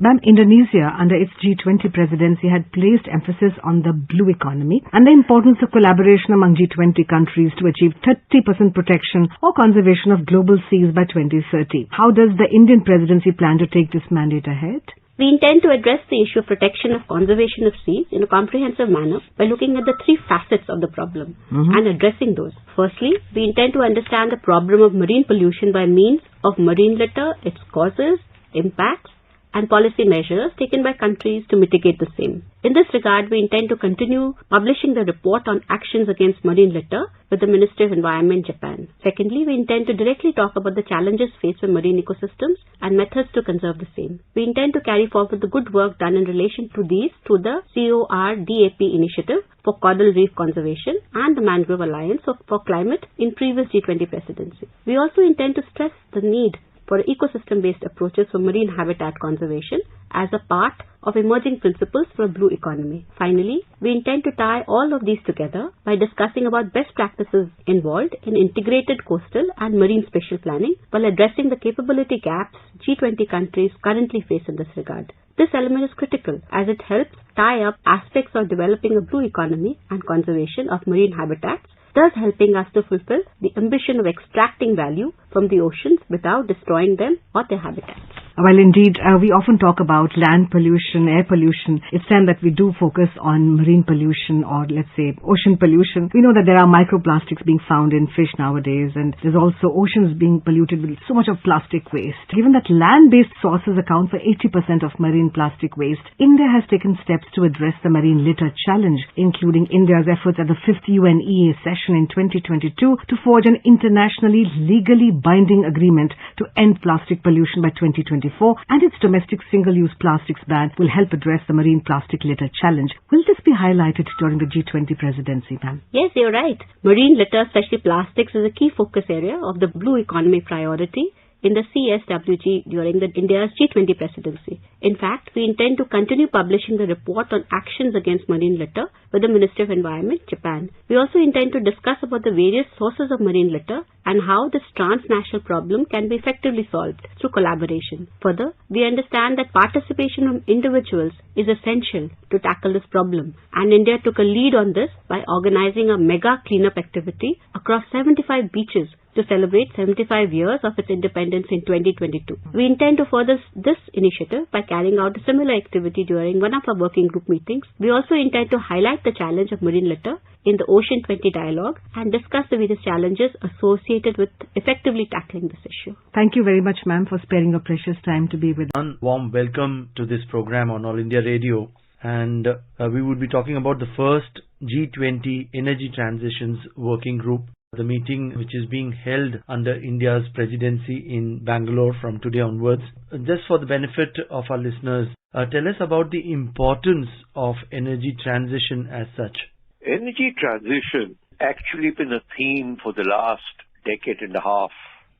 Ma'am, Indonesia, under its G20 presidency, had placed emphasis on the blue economy and the importance of collaboration among G20 countries to achieve 30% protection or conservation of global seas by 2030. How does the Indian presidency plan to take this mandate ahead? We intend to address the issue of protection of conservation of seas in a comprehensive manner by looking at the three facets of the problem and addressing those. Firstly, we intend to understand the problem of marine pollution by means of marine litter, its causes, impacts, and policy measures taken by countries to mitigate the same. In this regard, we intend to continue publishing the report on actions against marine litter with the Ministry of Environment, Japan. Secondly, we intend to directly talk about the challenges faced by marine ecosystems and methods to conserve the same. We intend to carry forward the good work done in relation to these through the CORDAP initiative for coral reef conservation and the Mangrove Alliance for Climate in previous G20 presidency. We also intend to stress the need for ecosystem-based approaches for marine habitat conservation as a part of emerging principles for a blue economy. Finally, we intend to tie all of these together by discussing about best practices involved in integrated coastal and marine spatial planning while addressing the capability gaps G20 countries currently face in this regard. This element is critical as it helps tie up aspects of developing a blue economy and conservation of marine habitats, thus helping us to fulfill the ambition of extracting value from the oceans without destroying them or their habitats. Well, indeed, we often talk about land pollution, air pollution. It's time that we do focus on marine pollution or, let's say, ocean pollution. We know that there are microplastics being found in fish nowadays, and there's also oceans being polluted with so much of plastic waste. Given that land-based sources account for 80% of marine plastic waste, India has taken steps to address the marine litter challenge, including India's efforts at the 5th UNEA session in 2022 to forge an internationally legally binding agreement to end plastic pollution by 2024, and its domestic single-use plastics ban will help address the marine plastic litter challenge. Will this be highlighted during the G20 presidency, ma'am? Yes, you're right. Marine litter, especially plastics, is a key focus area of the blue economy priority in the CSWG during the India's G20 presidency. In fact, we intend to continue publishing the report on actions against marine litter with the Ministry of Environment, Japan. We also intend to discuss about the various sources of marine litter and how this transnational problem can be effectively solved through collaboration. Further, we understand that participation from individuals is essential to tackle this problem, and India took a lead on this by organizing a mega cleanup activity across 75 beaches to celebrate 75 years of its independence in 2022. We intend to further this initiative by carrying out a similar activity during one of our working group meetings. We also intend to highlight the challenge of marine litter in the Ocean 20 dialogue and discuss the various challenges associated with effectively tackling this issue. Thank you very much, ma'am, for sparing your precious time to be with us. A warm welcome to this program on All India Radio, and we would be talking about the first G20 Energy Transitions Working Group, the meeting which is being held under India's presidency in Bangalore from today onwards. Just for the benefit of our listeners, tell us about the importance of energy transition as such. Energy transition actually been a theme for the last decade and a half,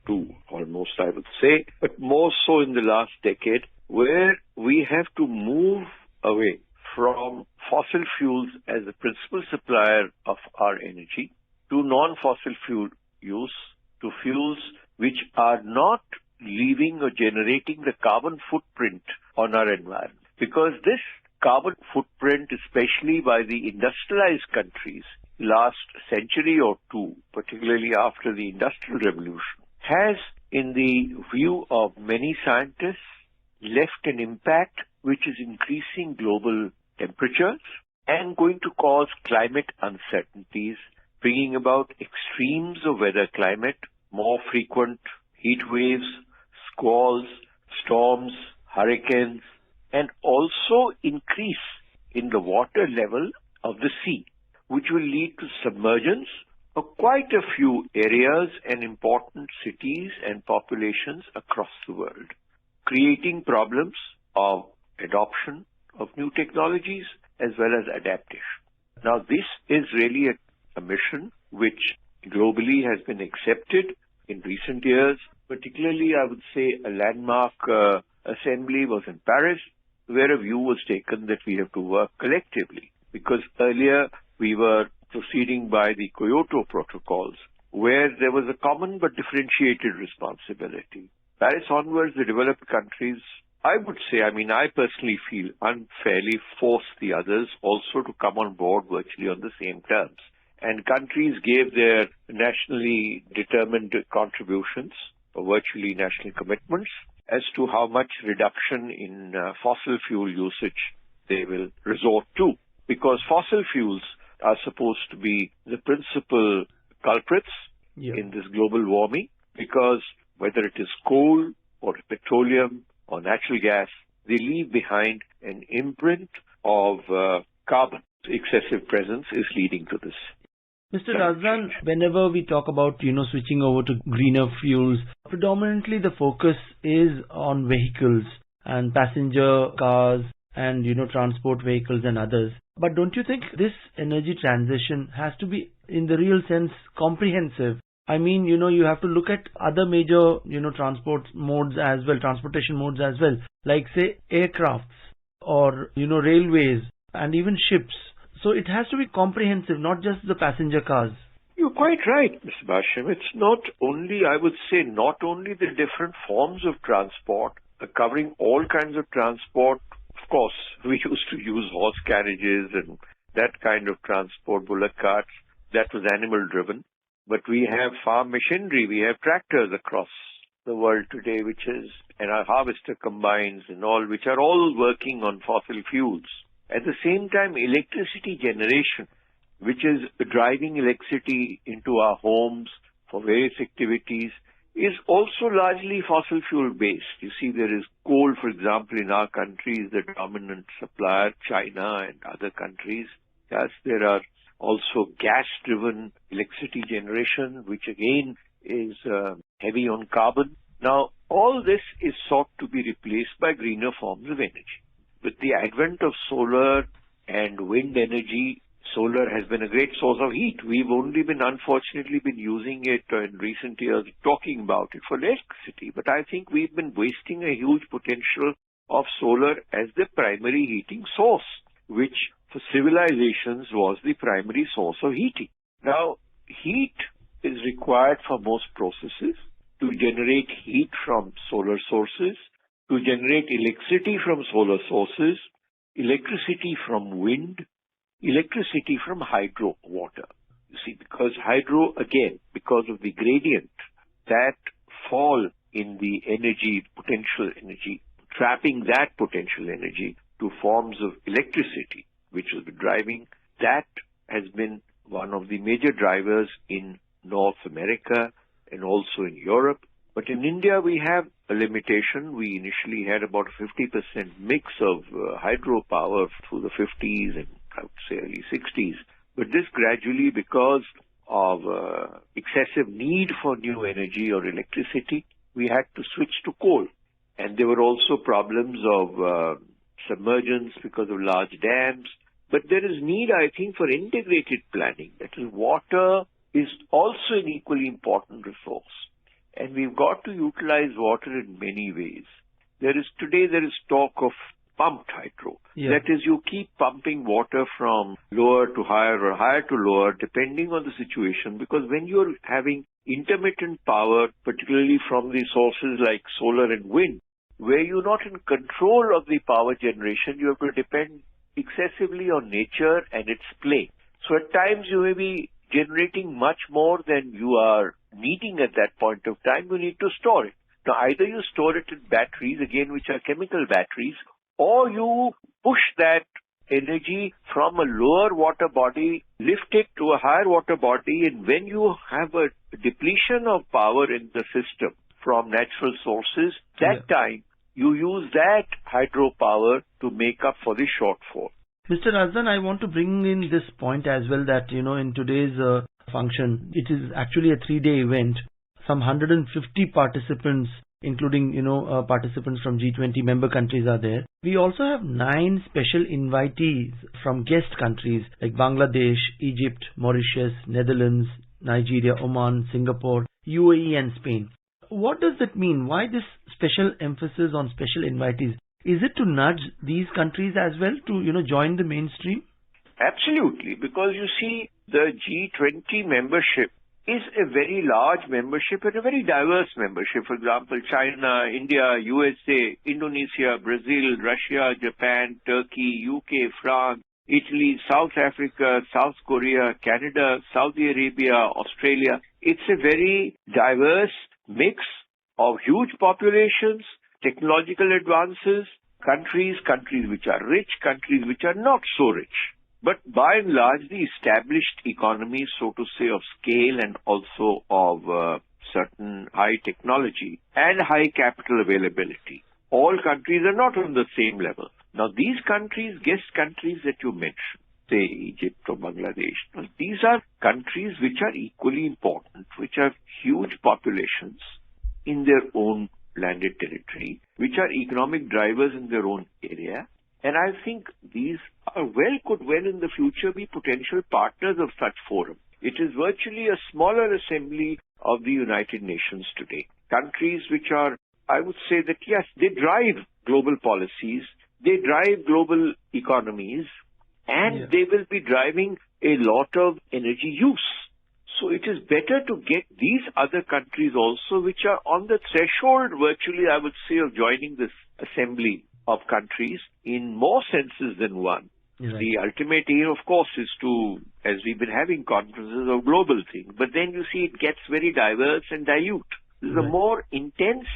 to almost, I would say, but more so in the last decade, where we have to move away from fossil fuels as the principal supplier of our energy to non-fossil fuel use, to fuels which are not leaving or generating the carbon footprint on our environment. Because this carbon footprint, especially by the industrialized countries, last century or two, particularly after the Industrial Revolution, has, in the view of many scientists, left an impact which is increasing global temperatures and going to cause climate uncertainties, bringing about extremes of weather climate, more frequent heat waves, squalls, storms, hurricanes, and also increase in the water level of the sea, which will lead to submergence of quite a few areas and important cities and populations across the world, creating problems of adoption of new technologies as well as adaptation. Now, this is really a mission which globally has been accepted in recent years. Particularly, I would say a landmark assembly was in Paris, where a view was taken that we have to work collectively, because earlier we were proceeding by the Kyoto protocols, where there was a common but differentiated responsibility. Paris onwards, the developed countries, I would say, I personally feel unfairly forced the others also to come on board virtually on the same terms. And countries gave their nationally determined contributions, or virtually national commitments, as to how much reduction in fossil fuel usage they will resort to. Because fossil fuels are supposed to be the principal culprits in this global warming, because whether it is coal or petroleum or natural gas, they leave behind an imprint of carbon. Excessive presence is leading to this. Mr. Razdan, whenever we talk about, switching over to greener fuels, predominantly the focus is on vehicles and passenger cars and, transport vehicles and others. But don't you think this energy transition has to be, in the real sense, comprehensive? I mean, you have to look at other major, transportation modes as well, like say aircrafts or, railways and even ships. So it has to be comprehensive, not just the passenger cars. You're quite right, Mr. Basham. It's not only, I would say, not only the different forms of transport, covering all kinds of transport. Of course, we used to use horse carriages and that kind of transport, bullock carts. That was animal driven. But we have farm machinery, we have tractors across the world today, and our harvester combines and all, which are all working on fossil fuels. At the same time, electricity generation, which is driving electricity into our homes for various activities, is also largely fossil fuel based. You see, there is coal, for example, in our country is the dominant supplier, China and other countries. Yes, there are also gas-driven electricity generation, which again is heavy on carbon. Now, all this is sought to be replaced by greener forms of energy. With the advent of solar and wind energy, solar has been a great source of heat. We've only unfortunately been using it in recent years, talking about it for electricity. But I think we've been wasting a huge potential of solar as the primary heating source, which for civilizations was the primary source of heating. Now, heat is required for most processes. To generate heat from solar sources, to generate electricity from solar sources, electricity from wind, electricity from hydro water. You see, because hydro, again, because of the gradient, that fall in the energy, potential energy, trapping that potential energy to forms of electricity, which has been driving, that has been one of the major drivers in North America and also in Europe. But in India, we have a limitation. We initially had about a 50% mix of hydropower through the 50s and I would say early 60s. But this gradually, because of excessive need for new energy or electricity, we had to switch to coal. And there were also problems of submergence because of large dams. But there is need, I think, for integrated planning. That is, water is also an equally important resource. And we've got to utilize water in many ways. Today there is talk of pumped hydro. Yeah. That is, you keep pumping water from lower to higher or higher to lower, depending on the situation. Because when you're having intermittent power, particularly from the sources like solar and wind, where you're not in control of the power generation, you have to depend excessively on nature and its play. So at times you may be generating much more than you are needing at that point of time. You need to store it. Now, either you store it in batteries, again, which are chemical batteries, or you push that energy from a lower water body, lift it to a higher water body, and when you have a depletion of power in the system from natural sources, that time you use that hydropower to make up for the shortfall. Mr. Razdan, I want to bring in this point as well that, in today's function, it is actually a 3-day event. Some 150 participants, including, participants from G20 member countries are there. We also have 9 special invitees from guest countries like Bangladesh, Egypt, Mauritius, Netherlands, Nigeria, Oman, Singapore, UAE and Spain. What does that mean? Why this special emphasis on special invitees? Is it to nudge these countries as well to, join the mainstream? Absolutely, because you see, the G20 membership is a very large membership and a very diverse membership. For example, China, India, USA, Indonesia, Brazil, Russia, Japan, Turkey, UK, France, Italy, South Africa, South Korea, Canada, Saudi Arabia, Australia. It's a very diverse mix of huge populations, technological advances, countries which are rich, countries which are not so rich. But by and large, the established economies, so to say, of scale and also of certain high technology and high capital availability, all countries are not on the same level. Now, these countries, guest countries that you mentioned, say Egypt or Bangladesh, these are countries which are equally important, which have huge populations in their own landed territory, which are economic drivers in their own area. And I think these could well in the future be potential partners of such forum. It is virtually a smaller assembly of the United Nations today. Countries which are, I would say that yes, they drive global policies, they drive global economies, and they will be driving a lot of energy use. So it is better to get these other countries also, which are on the threshold, virtually, I would say, of joining this assembly of countries in more senses than one. Right. The ultimate aim, of course, is to, as we've been having conferences of global things, but then you see it gets very diverse and dilute. This is a more intense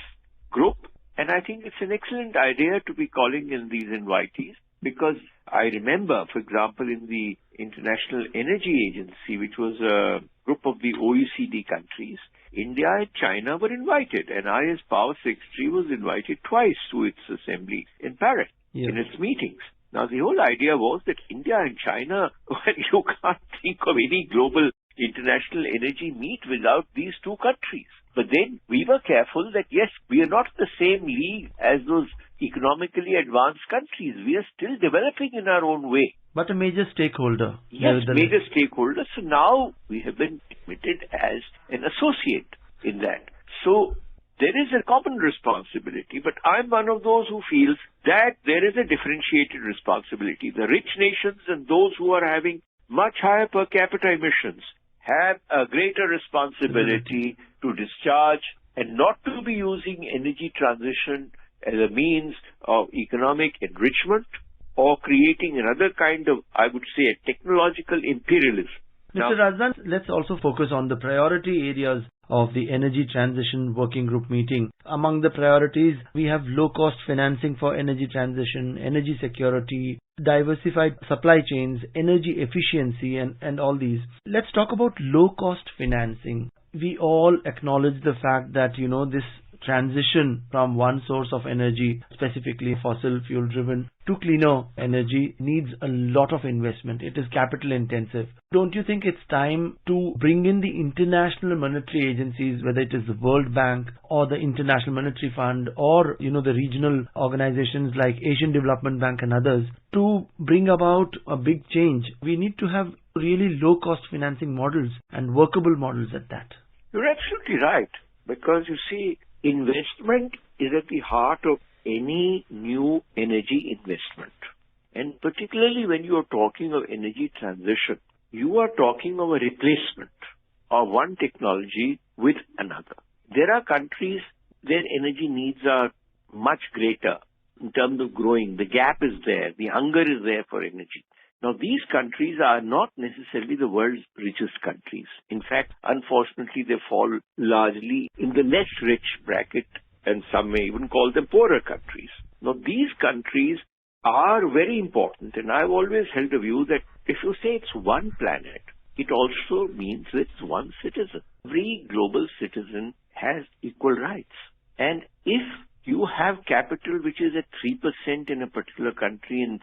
group, and I think it's an excellent idea to be calling in these invitees, because I remember, for example, in the International Energy Agency, which was a group of the OECD countries, India and China were invited, and I, as Power Secretary, was invited twice to its assembly in Paris, in its meetings. Now, the whole idea was that India and China, well, you can't think of any global international energy meet without these two countries. But then we were careful that, yes, we are not the same league as those economically advanced countries. We are still developing in our own way. But a major stakeholder. Yes, major stakeholder. So now we have been admitted as an associate in that. So there is a common responsibility, but I'm one of those who feels that there is a differentiated responsibility. The rich nations and those who are having much higher per capita emissions have a greater responsibility to discharge and not to be using energy transition as a means of economic enrichment or creating another kind of, I would say, a technological imperialism. Mr. Razdan, let's also focus on the priority areas of the Energy Transition Working Group meeting. Among the priorities, we have low-cost financing for energy transition, energy security, diversified supply chains, energy efficiency, and all these. Let's talk about low-cost financing. We all acknowledge the fact that, this transition from one source of energy, specifically fossil fuel driven, to cleaner energy needs a lot of investment. It is capital intensive. Don't you think it's time to bring in the international monetary agencies, whether it is the World Bank or the International Monetary Fund or, the regional organizations like Asian Development Bank and others, to bring about a big change? We need to have really low cost financing models and workable models at that. You're absolutely right, because you see, investment is at the heart of any new energy investment. And particularly when you are talking of energy transition, you are talking of a replacement of one technology with another. There are countries their energy needs are much greater in terms of growing. The gap is there. The hunger is there for energy. Now, these countries are not necessarily the world's richest countries. In fact, unfortunately, they fall largely in the less rich bracket, and some may even call them poorer countries. Now, these countries are very important, and I've always held the view that if you say it's one planet, it also means it's one citizen. Every global citizen has equal rights. And if you have capital which is at 3% in a particular country and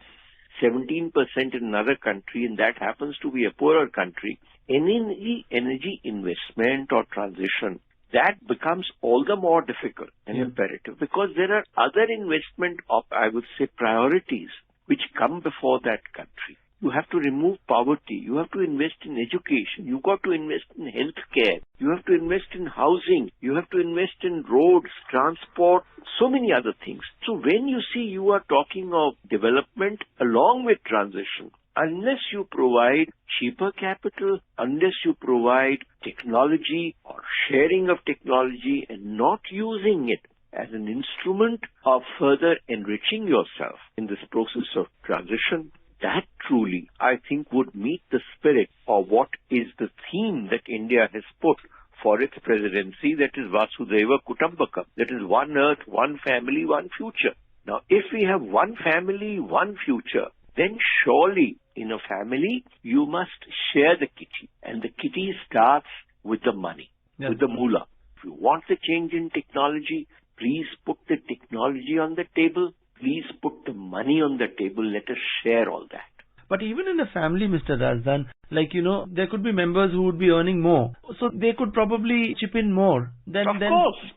17% in another country, and that happens to be a poorer country, any energy investment or transition, that becomes all the more difficult and imperative, because there are other investment of, I would say, priorities which come before that country. You have to remove poverty. You have to invest in education. You've got to invest in healthcare. You have to invest in housing. You have to invest in roads, transport, so many other things. So when you see you are talking of development along with transition, unless you provide cheaper capital, unless you provide technology or sharing of technology and not using it as an instrument of further enriching yourself in this process of transition, that truly, I think, would meet the spirit of what is the theme that India has put for its presidency, that is Vasudhaiva Kutumbakam, that is one earth, one family, one future. Now, if we have one family, one future, then surely in a family, you must share the kitty. And the kitty starts with the money, with the moolah. If you want the change in technology, Please put the technology on the table. Please put the money on the table. Let us share all that. But even in a family, Mr. Razdan, there could be members who would be earning more. So they could probably chip in more than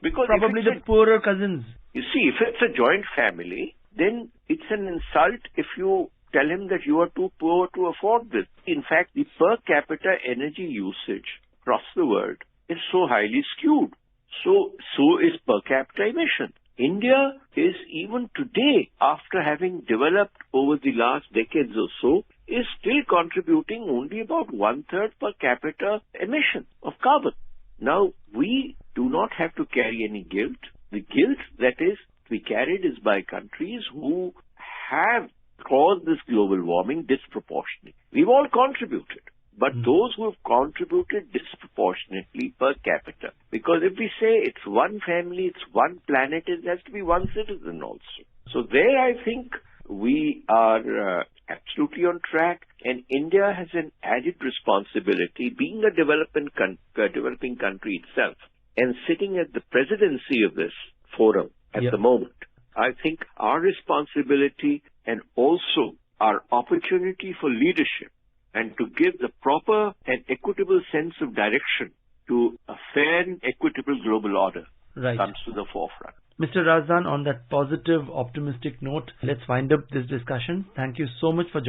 because probably the poorer cousins. You see, if it's a joint family, then it's an insult if you tell him that you are too poor to afford this. In fact, the per capita energy usage across the world is so highly skewed. So is per capita emission. India is even today, after having developed over the last decades or so, is still contributing only about 1/3 per capita emission of carbon. Now, we do not have to carry any guilt. The guilt that is to be carried is by countries who have caused this global warming disproportionately. We've all contributed. But those who have contributed disproportionately per capita, because if we say it's one family, it's one planet, it has to be one citizen also. So there I think we are absolutely on track, and India has an added responsibility, being a developing country itself, and sitting at the presidency of this forum at the moment. I think our responsibility and also our opportunity for leadership and to give the proper and equitable sense of direction to a fair and equitable global order comes to the forefront. Mr. Razdan, on that positive, optimistic note, let's wind up this discussion. Thank you so much for joining.